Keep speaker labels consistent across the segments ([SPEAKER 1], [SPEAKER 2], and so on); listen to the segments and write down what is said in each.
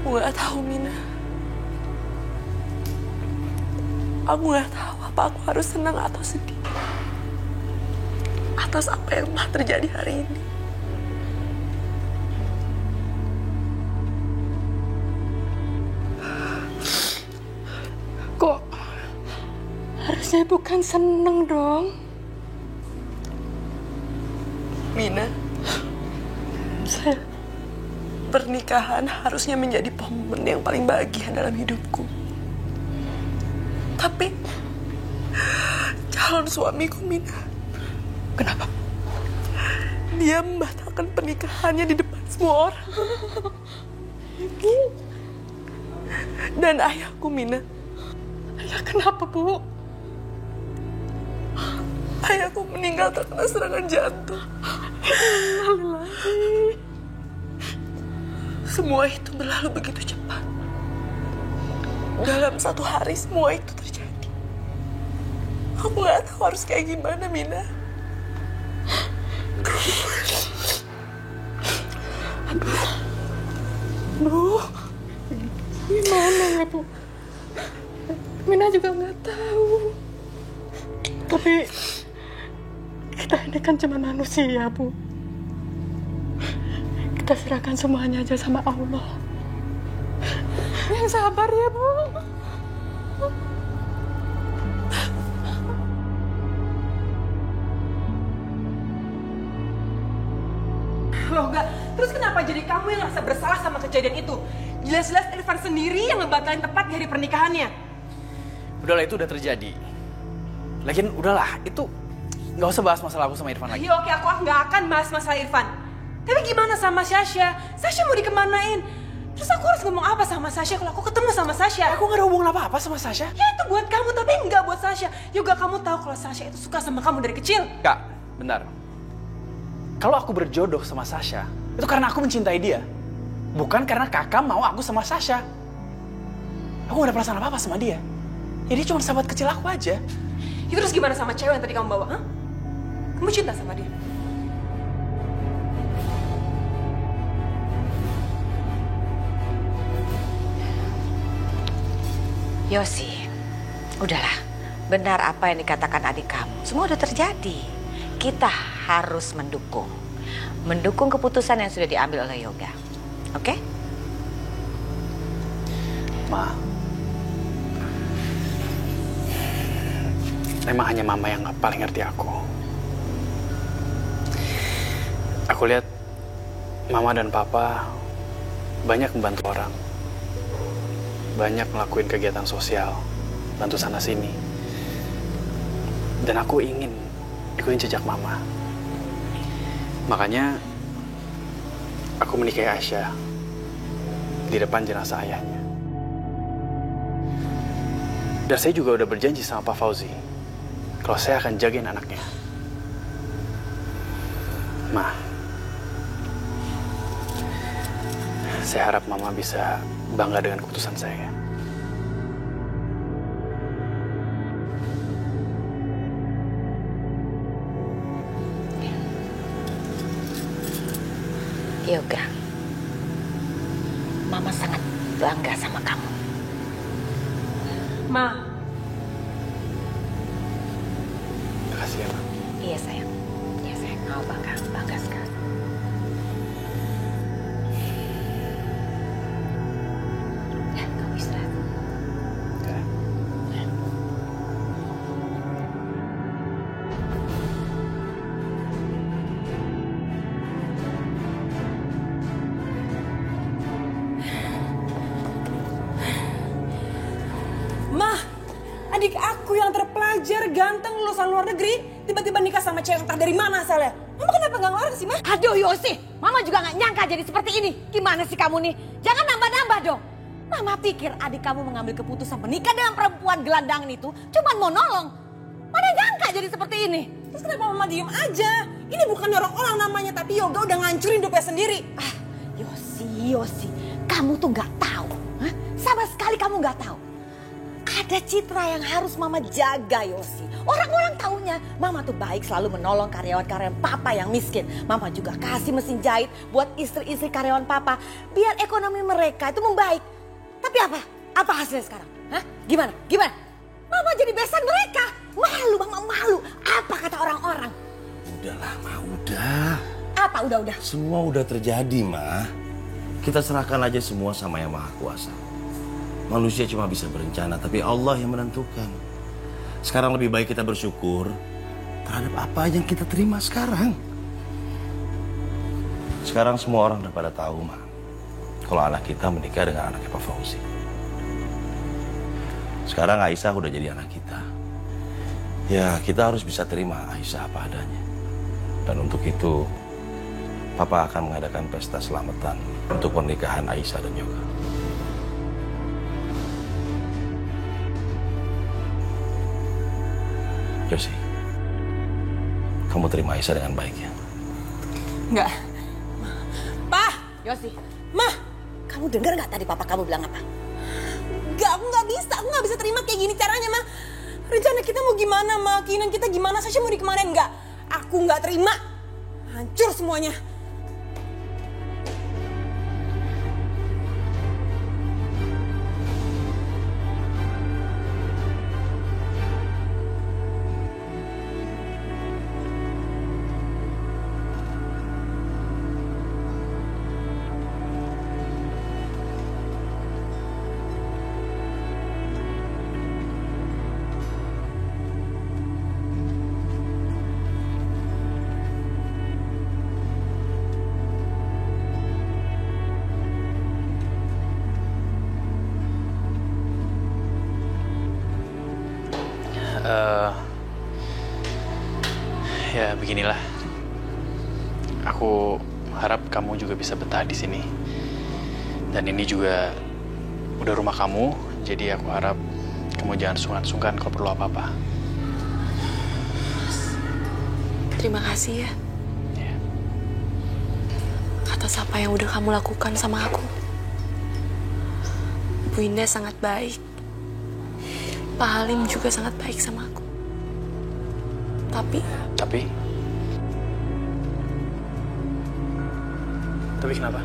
[SPEAKER 1] Aku nggak tahu, Mina. Aku nggak tahu apa aku harus senang atau sedih atas apa yang telah terjadi hari ini.
[SPEAKER 2] Kok harusnya bukan seneng dong?
[SPEAKER 1] Mina, pernikahan harusnya menjadi momen yang paling bahagia dalam hidupku. Tapi calon suamiku, Mina,
[SPEAKER 2] Kenapa?
[SPEAKER 1] dia membatalkan pernikahannya di depan semua orang. Dan ayahku, Mina.
[SPEAKER 2] Ya kenapa, Bu?
[SPEAKER 1] Ayahku meninggal terkena serangan jantung. Semua itu berlalu begitu cepat. Dalam satu hari semua itu terjadi. Aku nggak tahu harus kayak gimana, Mina.
[SPEAKER 2] Bu, gimana ya, Bu? Mina juga nggak tahu. Tapi kita ini kan cuma manusia, Bu. Kita serahkan semuanya aja sama Allah. Yang sabar ya, Bu.
[SPEAKER 3] Loh enggak, terus kenapa jadi kamu yang ngerasa bersalah sama kejadian itu? Jelas-jelas Irfan sendiri yang ngebatalin tepat di hari pernikahannya.
[SPEAKER 4] Udahlah, itu udah terjadi. Lagian udahlah, itu nggak usah bahas masalah aku sama Irfan lagi.
[SPEAKER 3] Iya oke, aku nggak akan bahas masalah Irfan. Tapi gimana sama Sasha? Sasha mau dikemanain? Terus aku harus ngomong apa sama Sasha kalau aku ketemu sama Sasha?
[SPEAKER 4] Aku nggak ada hubungan apa-apa sama Sasha.
[SPEAKER 3] Ya itu buat kamu, tapi nggak buat Sasha. Yoga, kamu tahu kalau Sasha itu suka sama kamu dari kecil.
[SPEAKER 4] Kak, bentar. Kalau aku berjodoh sama Sasha, itu karena aku mencintai dia. Bukan karena kakak mau aku sama Sasha. Aku gak ada perasaan apa-apa sama dia. Ya dia cuma sahabat kecil aku aja.
[SPEAKER 3] Ya, terus gimana sama cewek yang tadi kamu bawa? Hah? Kamu cinta sama dia?
[SPEAKER 5] Yosi, udahlah. Benar apa yang dikatakan adik kamu. Semua udah terjadi. Kita harus mendukung. Mendukung keputusan yang sudah diambil oleh Yoga. Oke?
[SPEAKER 4] Ma, emang hanya mama yang paling ngerti aku. Aku lihat mama dan papa banyak membantu orang. Banyak ngelakuin kegiatan sosial, bantu sana sini. Dan aku ingin ikutin jejak mama. Makanya aku menikahi Aisyah di depan jenazah ayahnya. Dan saya juga udah berjanji sama Pak Fauzi kalau saya akan jagain anaknya. Ma, saya harap Mama bisa bangga dengan keputusan saya.
[SPEAKER 5] Yoga, Mama sangat bangga sama kamu.
[SPEAKER 3] Ma.
[SPEAKER 4] Makasih ya, Ma.
[SPEAKER 5] Iya sayang, iya sayang, mau bangga sekali. Ya, kamu istirahat.
[SPEAKER 4] Ya.
[SPEAKER 3] Ma, adik aku yang terpelajar, ganteng, lulusan luar negeri, tiba-tiba nikah sama cewek entah dari mana asalnya. Mama kenapa gak ngelarang sih, Ma?
[SPEAKER 5] Aduh Yosi, Mama juga gak nyangka jadi seperti ini. Gimana sih kamu nih? Jangan nambah-nambah dong. Mama pikir adik kamu mengambil keputusan menikah dengan perempuan gelandangan itu cuma mau nolong. Mana nyangka jadi seperti ini?
[SPEAKER 3] Terus kenapa Mama diem aja? Ini bukan dorong orang namanya, tapi Yoga udah ngancurin hidupnya sendiri.
[SPEAKER 5] Ah, Yosi, kamu tuh gak tahu. Hah? Sama sekali kamu gak tahu. Ada citra yang harus Mama jaga, Yosi. Orang-orang taunya Mama tuh baik, selalu menolong karyawan-karyawan Papa yang miskin. Mama juga kasih mesin jahit buat istri-istri karyawan Papa biar ekonomi mereka itu membaik. Tapi apa? Apa hasilnya sekarang? Hah? Gimana? Gimana? Mama jadi besan mereka. Malu, Mama malu. Apa kata orang-orang?
[SPEAKER 6] Udahlah, Ma, udah.
[SPEAKER 5] Apa udah-udah?
[SPEAKER 6] Semua udah terjadi, Ma. Kita serahkan aja semua sama Yang Maha Kuasa. Manusia cuma bisa berencana, tapi Allah yang menentukan. Sekarang lebih baik kita bersyukur terhadap apa yang kita terima sekarang. Sekarang semua orang udah pada tahu, Ma, kalau anak kita menikah dengan anaknya Pak Fauzi. Sekarang Aisyah udah jadi anak kita. Ya, kita harus bisa terima Aisyah apa adanya. Dan untuk itu, Papa akan mengadakan pesta selamatan untuk pernikahan Aisyah dan Yoga. Yosi, kamu terima Aisyah dengan baik ya?
[SPEAKER 3] Enggak. Pa!
[SPEAKER 5] Yosi,
[SPEAKER 3] Ma!
[SPEAKER 5] kamu dengar nggak tadi Papa kamu bilang apa?
[SPEAKER 3] Enggak, aku nggak bisa terima kayak gini caranya, Ma. Rencana kita mau gimana, Ma? Keinginan kita gimana? Sasha mau di kemarin enggak? Aku nggak terima. Hancur semuanya.
[SPEAKER 4] Ya beginilah. Aku harap kamu juga bisa betah di sini. Dan ini juga udah rumah kamu, jadi aku harap kamu jangan sungkan-sungkan kalau perlu apa-apa.
[SPEAKER 2] Terima kasih ya.
[SPEAKER 4] Ya.
[SPEAKER 2] Atas apa yang udah kamu lakukan sama aku. Bu Indah sangat baik. Pak Halim juga sangat baik sama aku.
[SPEAKER 4] Tapi kenapa?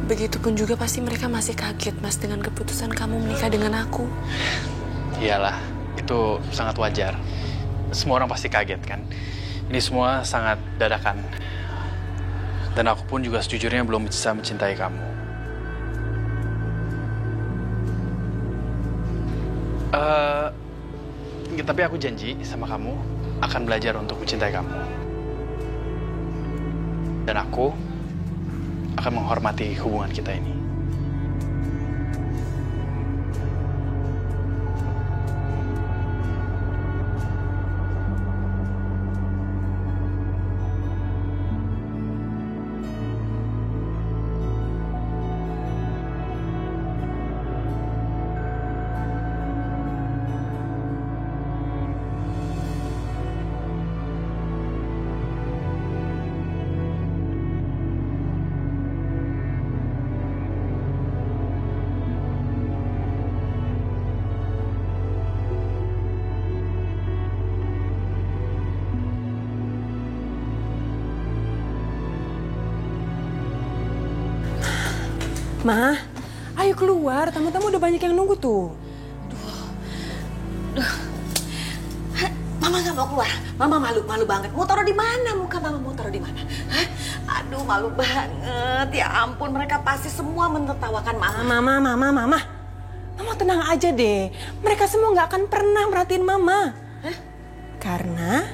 [SPEAKER 2] Begitupun juga pasti mereka masih kaget, Mas, dengan keputusan kamu menikah dengan aku.
[SPEAKER 4] Iyalah, itu sangat wajar. Semua orang pasti kaget kan. Ini semua sangat dadakan. Dan aku pun juga sejujurnya belum bisa mencintai kamu. Tapi aku janji sama kamu akan belajar untuk mencintai kamu. Dan aku akan menghormati hubungan kita ini.
[SPEAKER 3] Ma, ayo keluar. Tamu-tamu udah banyak yang nunggu tuh.
[SPEAKER 5] Mama nggak mau keluar. Mama malu banget. Mau taruh di mana muka Mama? Mau taruh di mana? Hah? Aduh, malu banget. Ya ampun, mereka pasti semua menertawakan Mama.
[SPEAKER 3] Mama tenang aja deh. Mereka semua nggak akan pernah merhatiin Mama.
[SPEAKER 5] Hah?
[SPEAKER 3] Karena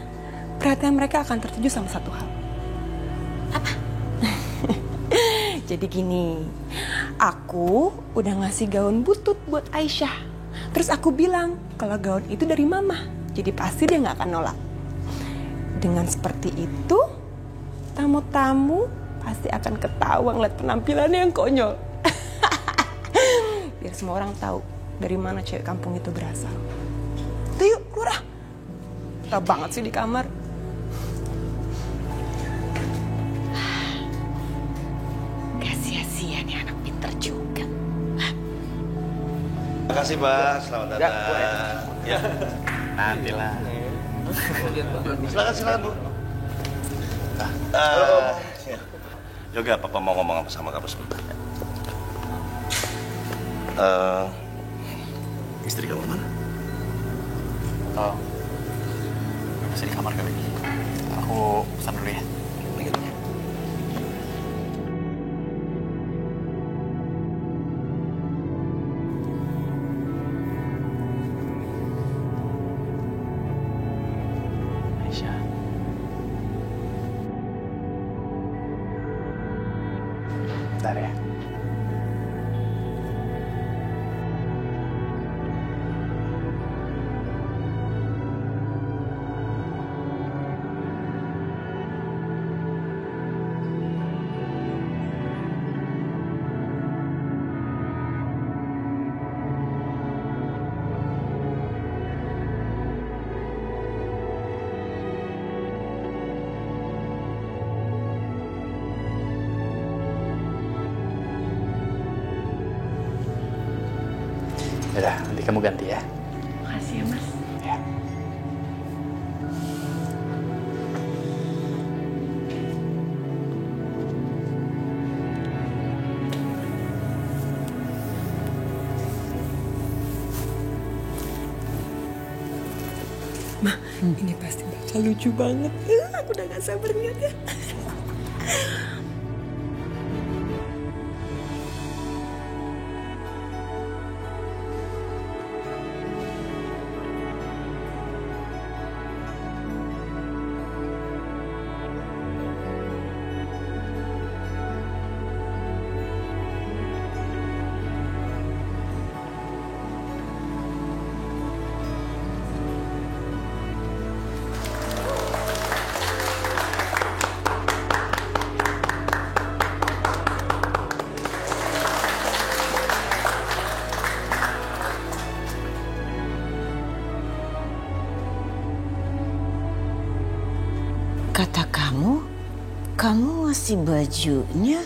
[SPEAKER 3] perhatian mereka akan tertuju sama satu hal.
[SPEAKER 5] Apa?
[SPEAKER 3] Jadi gini, aku udah ngasih gaun butut buat Aisyah. Terus aku bilang kalau gaun itu dari Mama. Jadi pasti dia nggak akan nolak. Dengan seperti itu, tamu-tamu pasti akan ketawa ngeliat penampilannya yang konyol. Biar semua orang tahu dari mana cewek kampung itu berasal. Tuh yuk, keluar. Betah banget sih di kamar.
[SPEAKER 5] Gak sia-sia nih anak pinter juga.
[SPEAKER 6] kasih, Pak. Selamat datang. Ya, nantilah. Silakan, Bu. Yoga, Papa mau ngomong apa sama kamu sebentar. Istri kamu mana?
[SPEAKER 4] Oh, masih di kamar kali. Aku pesan dulu ya. Aisyah. Bentar ya. Yaudah, nanti kamu ganti ya.
[SPEAKER 2] Makasih ya, Mas.
[SPEAKER 4] Ya.
[SPEAKER 3] Ma, ini pasti bakal lucu banget. Aku udah gak sabar ngeliatnya.
[SPEAKER 5] Kata kamu ngasih bajunya.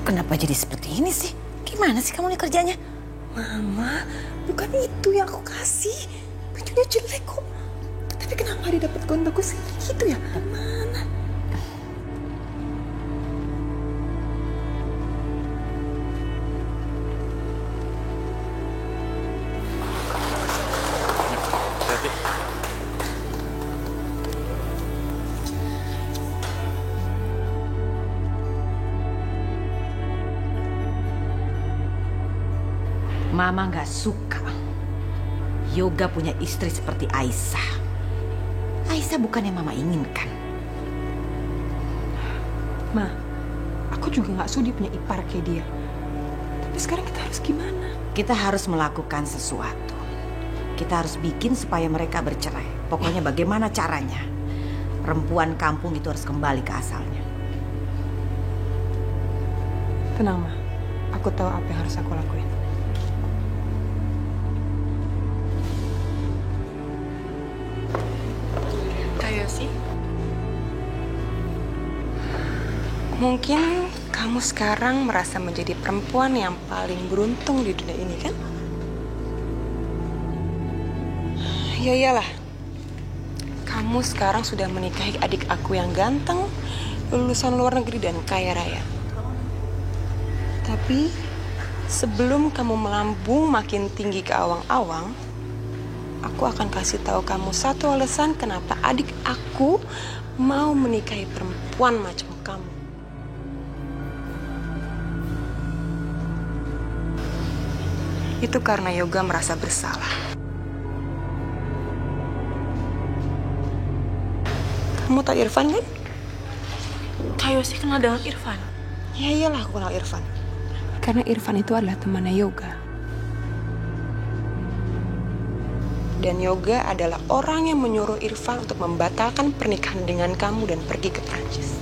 [SPEAKER 5] Kenapa jadi seperti ini sih? Gimana sih kamu nih kerjanya?
[SPEAKER 3] Mama, bukan itu yang aku kasih. Bajunya jelek kok. Tapi kenapa dia dapat gaun bagus gitu ya? Mana?
[SPEAKER 5] Mama nggak suka Yoga punya istri seperti Aisyah. Aisyah bukan yang Mama inginkan.
[SPEAKER 3] Ma, aku juga nggak sudi punya ipar kayak dia. Tapi sekarang kita harus gimana?
[SPEAKER 5] Kita harus melakukan sesuatu. Kita harus bikin supaya mereka bercerai. Pokoknya bagaimana caranya. Perempuan kampung itu harus kembali ke asalnya.
[SPEAKER 3] Tenang, Ma. Aku tahu apa yang harus aku lakuin.
[SPEAKER 2] Yosi.
[SPEAKER 3] Mungkin kamu sekarang merasa menjadi perempuan yang paling beruntung di dunia ini, kan? Ya iyalah. Kamu sekarang sudah menikahi adik aku yang ganteng, lulusan luar negeri dan kaya raya. Tapi sebelum kamu melambung makin tinggi ke awang-awang, aku akan kasih tahu kamu satu alasan kenapa adik aku mau menikahi perempuan macam kamu. Itu karena Yoga merasa bersalah. Kamu tahu Irfan kan?
[SPEAKER 2] Kak Yosi kenal dengan Irfan?
[SPEAKER 3] Ya iyalah aku kenal Irfan. Karena Irfan itu adalah temannya Yoga. Dan Yoga adalah orang yang menyuruh Irfan untuk membatalkan pernikahan dengan kamu dan pergi ke Prancis.